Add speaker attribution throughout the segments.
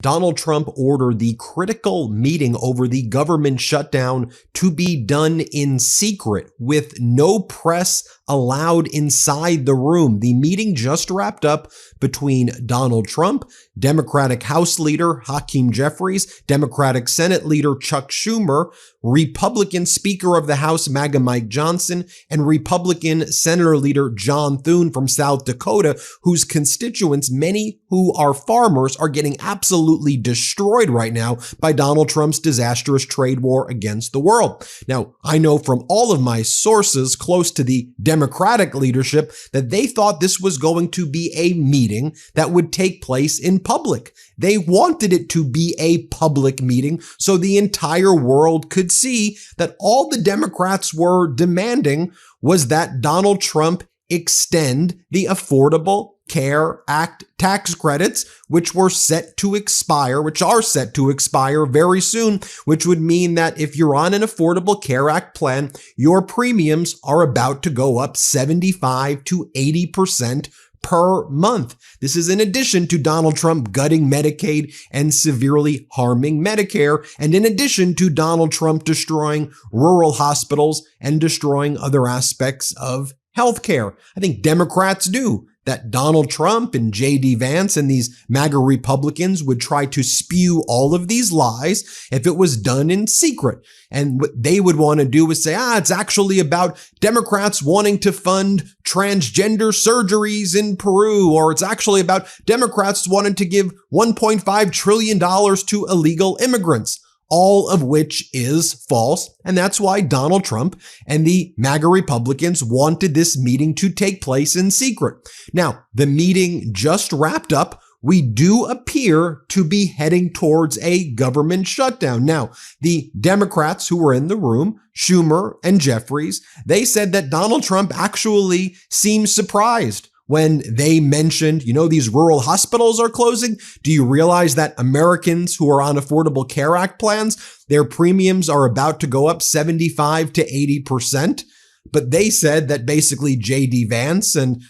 Speaker 1: Donald Trump ordered the critical meeting over the government shutdown to be done in secret with no press allowed inside the room. The meeting just wrapped up between Donald Trump, Democratic House Leader Hakeem Jeffries, Democratic Senate Leader Chuck Schumer, Republican Speaker of the House MAGA Mike Johnson, and Republican Senator Leader John Thune from South Dakota, whose constituents, many who are farmers, are getting absolutely destroyed right now by Donald Trump's disastrous trade war against the world. Now, I know from all of my sources close to the Democratic leadership that they thought this was going to be a meeting that would take place in public. They wanted it to be a public meeting so the entire world could see that all the Democrats were demanding was that Donald Trump extend the Affordable Care Act tax credits, which are set to expire very soon, which would mean that if you're on an Affordable Care Act plan, your premiums are about to go up 75 to 80% per month. This is in addition to Donald Trump gutting Medicaid and severely harming Medicare, and in addition to Donald Trump destroying rural hospitals and destroying other aspects of healthcare. I think Democrats knew that Donald Trump and J.D. Vance and these MAGA Republicans would try to spew all of these lies if it was done in secret. And what they would want to do is say, it's actually about Democrats wanting to fund transgender surgeries in Peru, or it's actually about Democrats wanting to give $1.5 trillion to illegal immigrants. All of which is false. And that's why Donald Trump and the MAGA Republicans wanted this meeting to take place in secret. Now, the meeting just wrapped up. We do appear to be heading towards a government shutdown. Now, the Democrats who were in the room, Schumer and Jeffries, they said that Donald Trump actually seemed surprised when they mentioned, these rural hospitals are closing. Do you realize that Americans who are on Affordable Care Act plans, their premiums are about to go up 75 to 80%? But they said that basically J.D. Vance and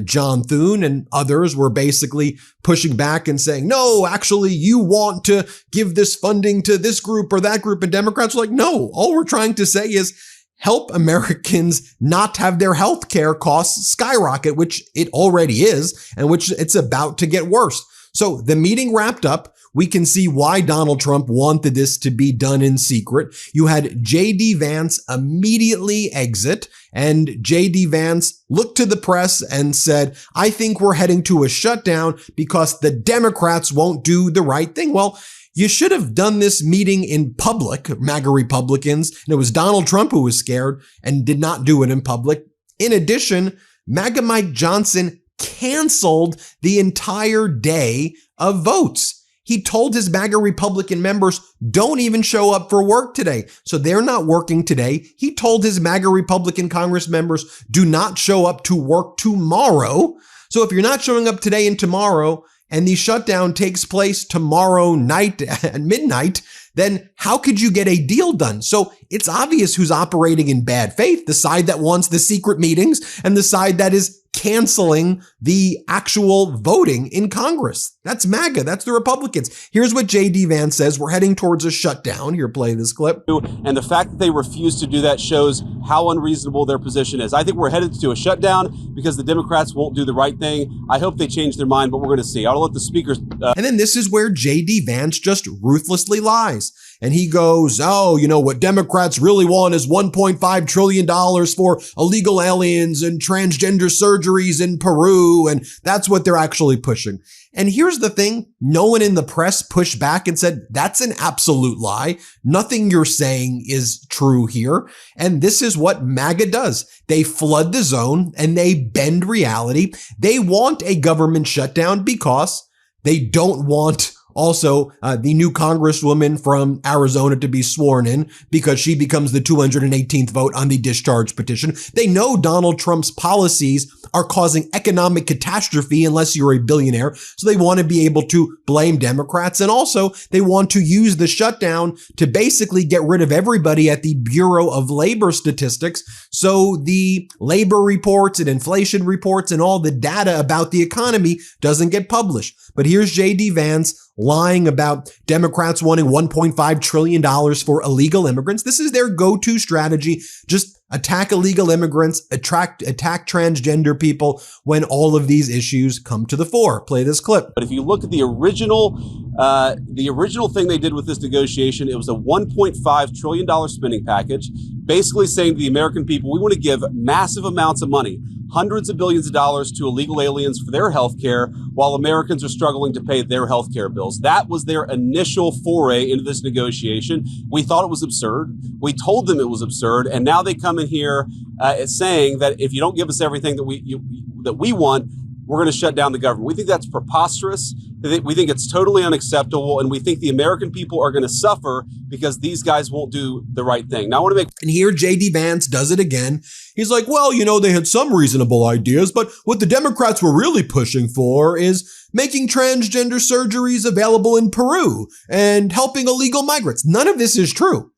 Speaker 1: John Thune and others were basically pushing back and saying, no, actually, you want to give this funding to this group or that group. And Democrats were like, no, all we're trying to say is help Americans not have their health care costs skyrocket, which it already is, and which it's about to get worse. So the meeting wrapped up. We can see why Donald Trump wanted this to be done in secret. You had J.D. Vance immediately exit, and J.D. Vance looked to the press and said, I think we're heading to a shutdown because the Democrats won't do the right thing. Well, you should have done this meeting in public, MAGA Republicans, and it was Donald Trump who was scared and did not do it in public. In addition, MAGA Mike Johnson canceled the entire day of votes. He told his MAGA Republican members, don't even show up for work today. So they're not working today. He told his MAGA Republican Congress members, do not show up to work tomorrow. So if you're not showing up today and tomorrow, and the shutdown takes place tomorrow night at midnight, then how could you get a deal done? So it's obvious who's operating in bad faith, the side that wants the secret meetings and the side that is canceling the actual voting in Congress. That's MAGA. That's the Republicans. Here's what J.D. Vance says. We're heading towards a shutdown. Here, play this clip.
Speaker 2: And the fact that they refuse to do that shows how unreasonable their position is. I think we're headed to a shutdown because the Democrats won't do the right thing. I hope they change their mind, but we're going to see. I'll let the speakers.
Speaker 1: And then this is where J.D. Vance just ruthlessly lies. And he goes, what Democrats really want is $1.5 trillion for illegal aliens and transgender surgeries in Peru. And that's what they're actually pushing. And here's the thing. No one in the press pushed back and said, that's an absolute lie. Nothing you're saying is true here. And this is what MAGA does. They flood the zone and they bend reality. They want a government shutdown because they don't want also, the new congresswoman from Arizona to be sworn in because she becomes the 218th vote on the discharge petition. They know Donald Trump's policies are causing economic catastrophe unless you're a billionaire. So they want to be able to blame Democrats. And also they want to use the shutdown to basically get rid of everybody at the Bureau of Labor Statistics. So the labor reports and inflation reports and all the data about the economy doesn't get published. But here's J.D. Vance lying about Democrats wanting $1.5 trillion for illegal immigrants. This is their go-to strategy. Just attack illegal immigrants, attack transgender people when all of these issues come to the fore. Play this clip.
Speaker 2: But if you look at the original thing they did with this negotiation, it was a $1.5 trillion spending package, basically saying to the American people, we want to give massive amounts of money, hundreds of billions of dollars to illegal aliens for their health care while Americans are struggling to pay their health care bills. That was their initial foray into this negotiation. We thought it was absurd. We told them it was absurd. And now they come in here saying that if you don't give us everything that we want, we're going to shut down the government. We think that's preposterous. We think it's totally unacceptable. And we think the American people are going to suffer because these guys won't do the right thing. Now, I want to make...
Speaker 1: And here, J.D. Vance does it again. He's like, well, they had some reasonable ideas, but what the Democrats were really pushing for is making transgender surgeries available in Peru and helping illegal migrants. None of this is true.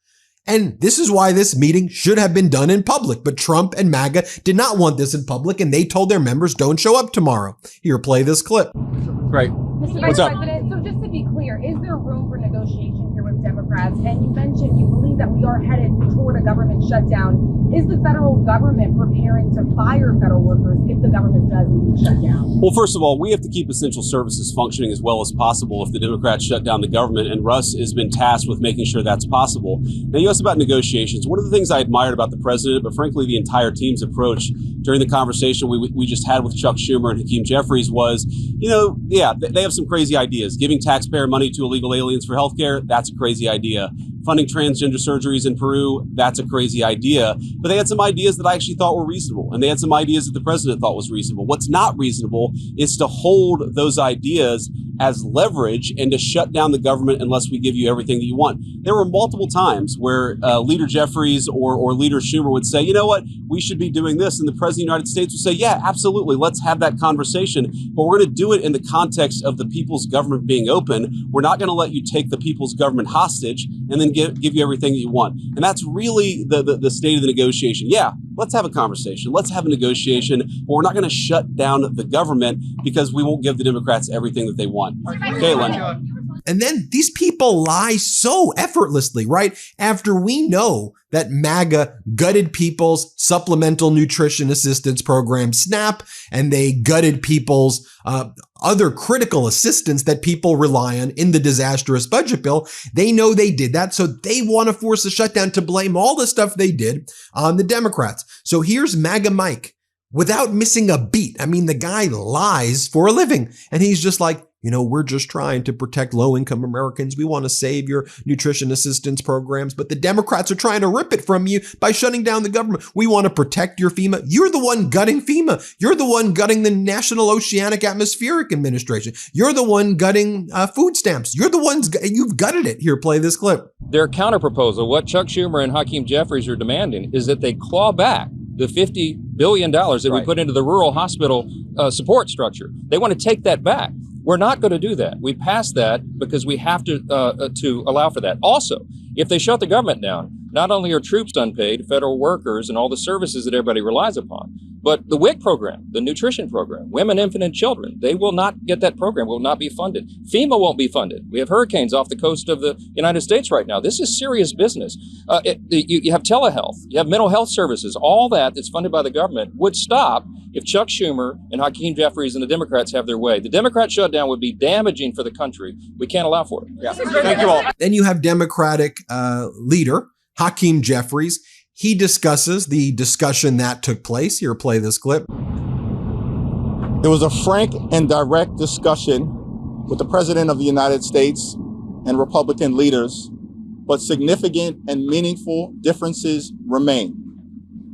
Speaker 1: And this is why this meeting should have been done in public. But Trump and MAGA did not want this in public, and they told their members, don't show up tomorrow. Here, play this clip.
Speaker 2: Right.
Speaker 3: Mr.
Speaker 2: What's
Speaker 3: Vice
Speaker 2: up?
Speaker 3: President, so just to be clear, is there room for negotiation here with Democrats? And you mentioned you believe that we are headed toward a government shutdown. Is the federal government preparing to fire federal workers if the government does shut down?
Speaker 2: Well, first of all, we have to keep essential services functioning as well as possible if the Democrats shut down the government, and Russ has been tasked with making sure that's possible. Now, you asked about negotiations. One of the things I admired about the president, but frankly the entire team's approach during the conversation we just had with Chuck Schumer and Hakeem Jeffries was, they have some crazy ideas. Giving taxpayer money to illegal aliens for healthcare, that's a crazy idea. Funding transgender surgeries in Peru, that's a crazy idea. But they had some ideas that I actually thought were reasonable, and they had some ideas that the president thought was reasonable. What's not reasonable is to hold those ideas as leverage and to shut down the government unless we give you everything that you want. There were multiple times where Leader Jeffries or Leader Schumer would say, you know what, we should be doing this. And the President of the United States would say, yeah, absolutely, let's have that conversation. But we're going to do it in the context of the people's government being open. We're not going to let you take the people's government hostage and then give you everything that you want. And that's really the state of the negotiation. Yeah, let's have a conversation. Let's have a negotiation, but we're not going to shut down the government because we won't give the Democrats everything that they want. Caitlin.
Speaker 1: And then these people lie so effortlessly, right? After we know that MAGA gutted people's supplemental nutrition assistance program, SNAP, and they gutted people's other critical assistance that people rely on in the disastrous budget bill. They know they did that, so they want to force a shutdown to blame all the stuff they did on the Democrats. So here's MAGA Mike without missing a beat. I mean, the guy lies for a living, and he's just like, we're just trying to protect low-income Americans. We want to save your nutrition assistance programs, but the Democrats are trying to rip it from you by shutting down the government. We want to protect your FEMA. You're the one gutting FEMA. You're the one gutting the National Oceanic Atmospheric Administration. You're the one gutting food stamps. You're the ones, you've gutted it. Here, play this clip.
Speaker 4: Their counterproposal, what Chuck Schumer and Hakeem Jeffries are demanding, is that they claw back the $50 billion that we put into the rural hospital support structure. They want to take that back. We're not going to do that. We passed that because we have to allow for that. Also, if they shut the government down, not only are troops unpaid, federal workers, and all the services that everybody relies upon, but the WIC program, the nutrition program, women, infant, and children, they will not get that program, will not be funded. FEMA won't be funded. We have hurricanes off the coast of the United States right now. This is serious business. You have telehealth, you have mental health services, all that's funded by the government would stop if Chuck Schumer and Hakeem Jeffries and the Democrats have their way. The Democrat shutdown would be damaging for the country. We can't allow for it.
Speaker 2: Yeah. Thank you all.
Speaker 1: Then you have Democratic leader Hakeem Jeffries. He discusses the discussion that took place. Here, play this clip.
Speaker 5: There was a frank and direct discussion with the President of the United States and Republican leaders, but significant and meaningful differences remain.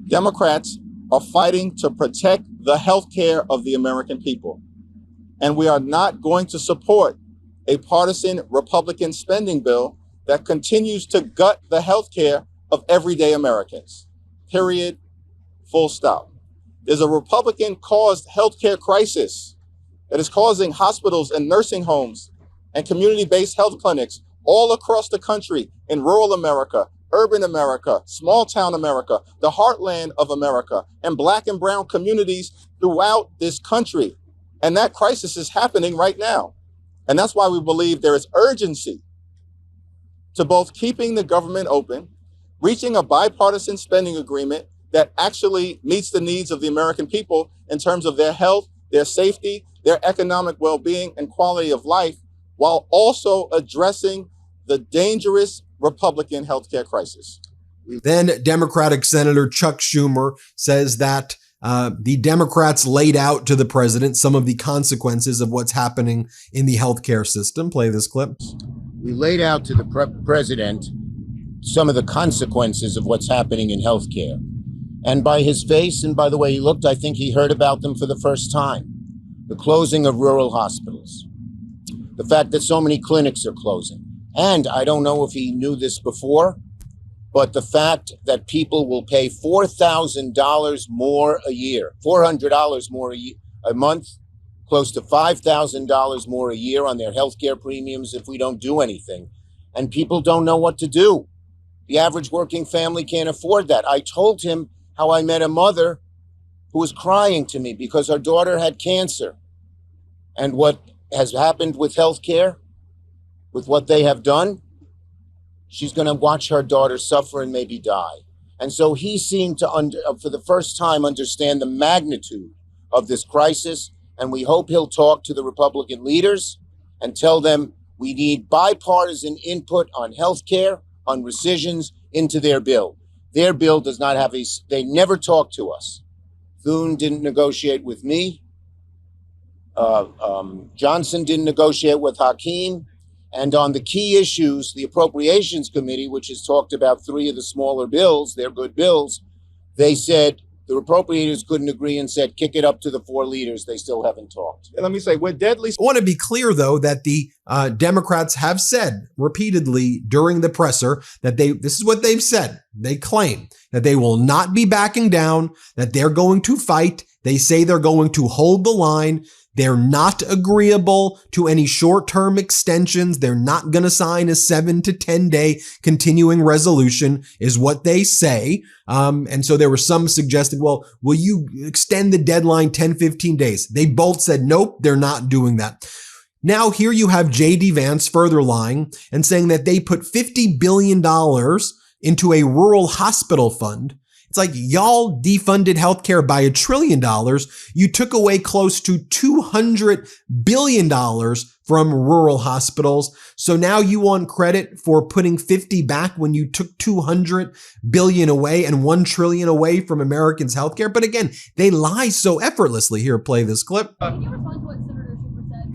Speaker 5: Democrats are fighting to protect the health care of the American people, and we are not going to support a partisan Republican spending bill that continues to gut the health care of everyday Americans. Period. Full stop. There's a Republican-caused healthcare crisis that is causing hospitals and nursing homes and community-based health clinics all across the country in rural America, urban America, small-town America, the heartland of America, and Black and brown communities throughout this country. And that crisis is happening right now. And that's why we believe there is urgency to both keeping the government open, reaching a bipartisan spending agreement that actually meets the needs of the American people in terms of their health, their safety, their economic well-being and quality of life, while also addressing the dangerous Republican healthcare crisis.
Speaker 1: Then Democratic Senator Chuck Schumer says that the Democrats laid out to the president some of the consequences of what's happening in the healthcare system. Play this clip.
Speaker 6: We laid out to the president some of the consequences of what's happening in healthcare. And by his face and by the way he looked, I think he heard about them for the first time. The closing of rural hospitals. The fact that so many clinics are closing. And I don't know if he knew this before, but the fact that people will pay $4,000 more a year, $400 more a month, close to $5,000 more a year on their healthcare premiums if we don't do anything. And people don't know what to do. The average working family can't afford that. I told him how I met a mother who was crying to me because her daughter had cancer. And what has happened with healthcare, with what they have done, she's going to watch her daughter suffer and maybe die. And so he seemed to, for the first time, understand the magnitude of this crisis. And we hope he'll talk to the Republican leaders and tell them we need bipartisan input on healthcare, on rescissions into their bill. Their bill does not have they never talk to us. Thune didn't negotiate with me. Johnson didn't negotiate with Hakeem. And on the key issues, the Appropriations Committee, which has talked about 3 of the smaller bills, they're good bills, they said the appropriators couldn't agree and said, kick it up to the 4 leaders. They still haven't talked.
Speaker 5: And let me say, we're deadly.
Speaker 1: I want to be clear, though, that the Democrats have said repeatedly during the presser that this is what they've said. They claim that they will not be backing down, that they're going to fight. They say they're going to hold the line. They're not agreeable to any short-term extensions. They're not going to sign a 7 to 10 day continuing resolution is what they say. And so there was some suggested, well, will you extend the deadline 10, 15 days? They both said, nope, they're not doing that. Now here you have J.D. Vance further lying and saying that they put $50 billion into a rural hospital fund. It's like y'all defunded healthcare by $1 trillion. You took away close to $200 billion from rural hospitals. So now you want credit for putting 50 back when you took 200 billion away and 1 trillion away from Americans' healthcare. But again, they lie so effortlessly. Here, play this clip.
Speaker 7: Can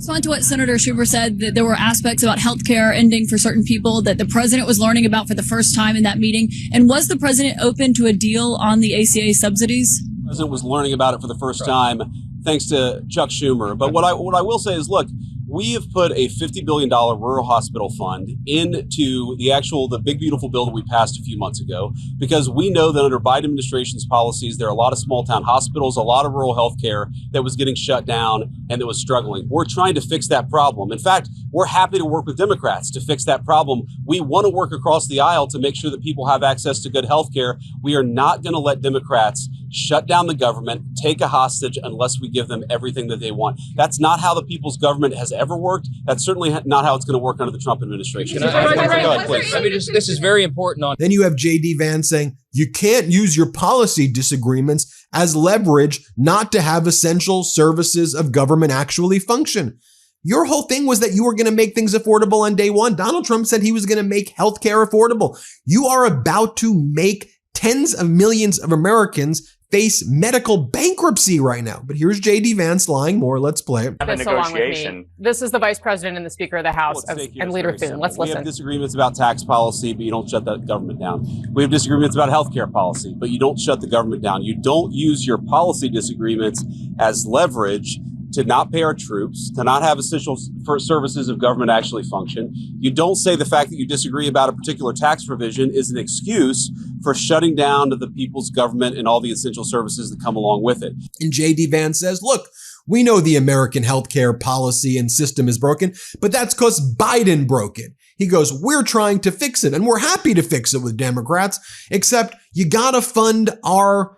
Speaker 7: you respond to what Senator Schumer said, that there were aspects about healthcare ending for certain people that the president was learning about for the first time in that meeting? And was the president open to a deal on the ACA subsidies?
Speaker 2: The president was learning about it for the first time, thanks to Chuck Schumer. But what I will say is, look, we have put a $50 billion rural hospital fund into the big, beautiful bill that we passed a few months ago, because we know that under Biden administration's policies, there are a lot of small town hospitals, a lot of rural health care that was getting shut down and that was struggling. We're trying to fix that problem. In fact, we're happy to work with Democrats to fix that problem. We want to work across the aisle to make sure that people have access to good health care. We are not going to let Democrats shut down the government, take a hostage unless we give them everything that they want. That's not how the people's government has ever worked. That's certainly not how it's going to work under the Trump administration.
Speaker 4: Go ahead, please. This is very important.
Speaker 1: Then you have J.D. Vance saying you can't use your policy disagreements as leverage not to have essential services of government actually function. Your whole thing was that you were going to make things affordable on day one. Donald Trump said he was going to make healthcare affordable. You are about to make tens of millions of Americans face medical bankruptcy right now. But here's J.D. Vance lying more. Let's play it.
Speaker 8: This along with me. This is the Vice President and the Speaker of the House and Leader Thune. Let's listen.
Speaker 2: We have disagreements about tax policy, but you don't shut the government down. We have disagreements about healthcare policy, but you don't shut the government down. You don't use your policy disagreements as leverage to not pay our troops, to not have essential services of government actually function. You don't say the fact that you disagree about a particular tax provision is an excuse for shutting down to the people's government and all the essential services that come along with it.
Speaker 1: And J.D. Vance says, look, We know the American healthcare policy and system is broken, but that's because Biden broke it. He goes, we're trying to fix it and we're happy to fix it with Democrats, except you gotta fund our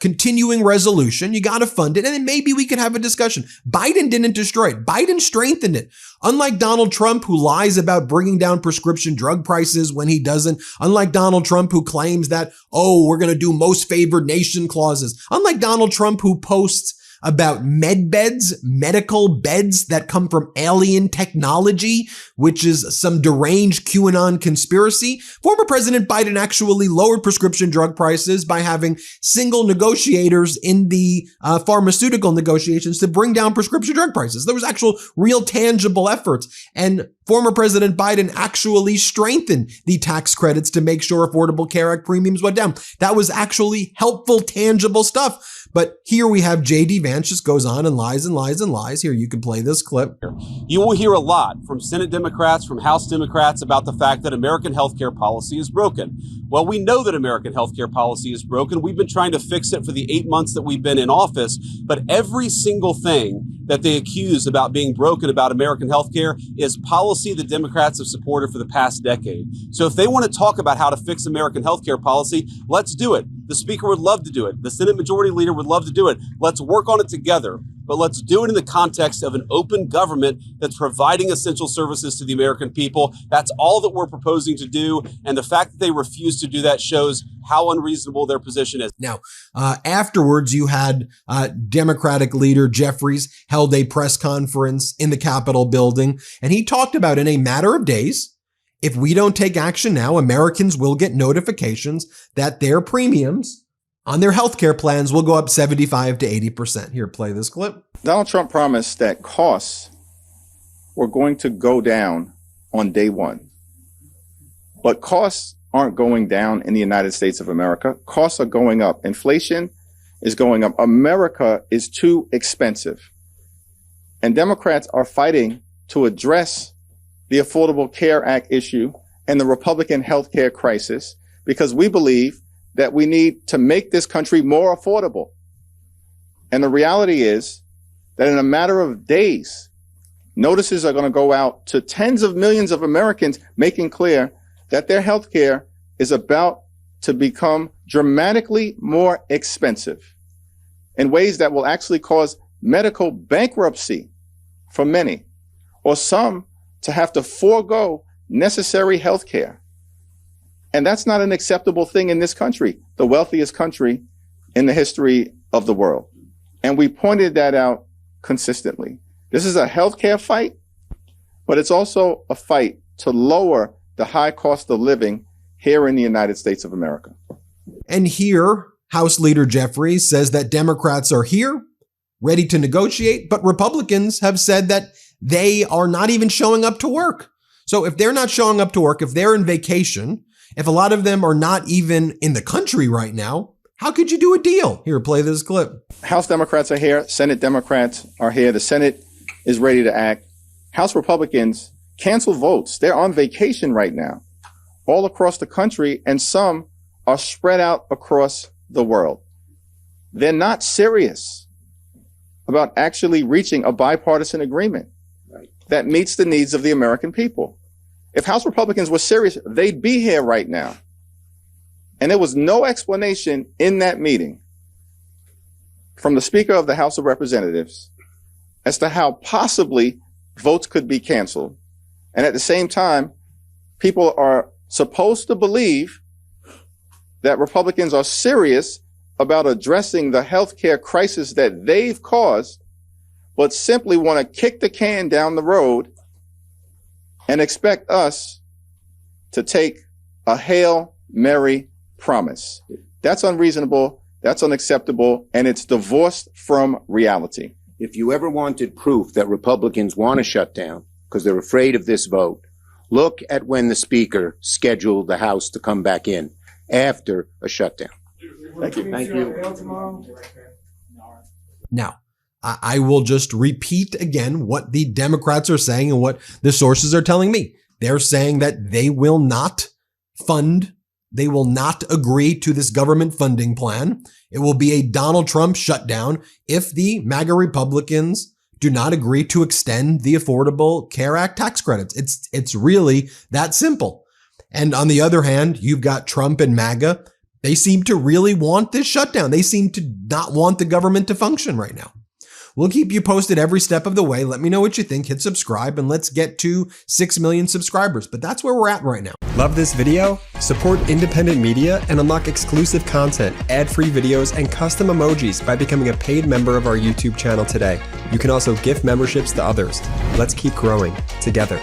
Speaker 1: continuing resolution. You gotta fund it. And then maybe we could have a discussion. Biden didn't destroy it. Biden strengthened it. Unlike Donald Trump, who lies about bringing down prescription drug prices when he doesn't. Unlike Donald Trump, who claims that, oh, we're gonna do most favored nation clauses. Unlike Donald Trump, who posts about med beds, medical beds that come from alien technology, which is some deranged QAnon conspiracy. Former President Biden actually lowered prescription drug prices by having single negotiators in the pharmaceutical negotiations to bring down prescription drug prices. There was actual real tangible efforts. And former President Biden actually strengthened the tax credits to make sure Affordable Care Act premiums went down. That was actually helpful, tangible stuff. But here we have J.D. Vance just goes on and lies and lies and lies. Here, you can play this clip.
Speaker 2: You will hear a lot from Senate Democrats, from House Democrats about the fact that American healthcare policy is broken. Well, we know that American healthcare policy is broken. We've been trying to fix it for the 8 months that we've been in office, but every single thing that they accuse about being broken about American healthcare is policy the Democrats have supported for the past decade. So if they want to talk about how to fix American healthcare policy, let's do it. The Speaker would love to do it. The Senate Majority Leader would love to do it. Let's work on it together, but let's do it in the context of an open government that's providing essential services to the American people. That's all that we're proposing to do. And the fact that they refuse to do that shows how unreasonable their position is.
Speaker 1: Now, afterwards, you had Democratic leader Jeffries held a press conference in the Capitol building, and he talked about in a matter of days, if we don't take action now, Americans will get notifications that their premiums on their healthcare plans will go up 75 to 80%. Here, play this clip.
Speaker 5: Donald Trump promised that costs were going to go down on day one. But costs aren't going down in the United States of America. Costs are going up. Inflation is going up. America is too expensive. And Democrats are fighting to address the Affordable Care Act issue and the Republican healthcare crisis because we believe that we need to make this country more affordable. And the reality is that in a matter of days, notices are going to go out to tens of millions of Americans, making clear that their health care is about to become dramatically more expensive in ways that will actually cause medical bankruptcy for many, or some to have to forego necessary health care. And that's not an acceptable thing in this country, the wealthiest country in the history of the world. And we pointed that out consistently. This is a healthcare fight, but it's also a fight to lower the high cost of living here in the United States of America.
Speaker 1: And here, House Leader Jeffries says that Democrats are here, ready to negotiate, but Republicans have said that they are not even showing up to work. So if they're not showing up to work, if they're in vacation, if a lot of them are not even in the country right now, how could you do a deal? Here, play this clip.
Speaker 5: House Democrats are here. Senate Democrats are here. The Senate is ready to act. House Republicans cancel votes. They're on vacation right now, all across the country, and some are spread out across the world. They're not serious about actually reaching a bipartisan agreement that meets the needs of the American people. If House Republicans were serious, they'd be here right now. And there was no explanation in that meeting from the Speaker of the House of Representatives as to how possibly votes could be canceled. And at the same time, people are supposed to believe that Republicans are serious about addressing the healthcare crisis that they've caused, but simply want to kick the can down the road and expect us to take a Hail Mary promise. That's unreasonable, that's unacceptable, and it's divorced from reality.
Speaker 6: If you ever wanted proof that Republicans want to shut down because they're afraid of this vote, look at when the Speaker scheduled the House to come back in after a shutdown.
Speaker 5: Thank you. Thank you.
Speaker 1: Now, I will just repeat again what the Democrats are saying and what the sources are telling me. They're saying that they will not fund they will not agree to this government funding plan. It will be a Donald Trump shutdown if the MAGA Republicans do not agree to extend the Affordable Care Act tax credits. It's really that simple. And on the other hand, you've got Trump and MAGA. They seem to really want this shutdown. They seem to not want the government to function right now. We'll keep you posted every step of the way. Let me know what you think. Hit subscribe and let's get to 6 million subscribers. But that's where we're at right now.
Speaker 9: Love this video? Support independent media and unlock exclusive content, ad-free videos, and custom emojis by becoming a paid member of our YouTube channel today. You can also gift memberships to others. Let's keep growing together.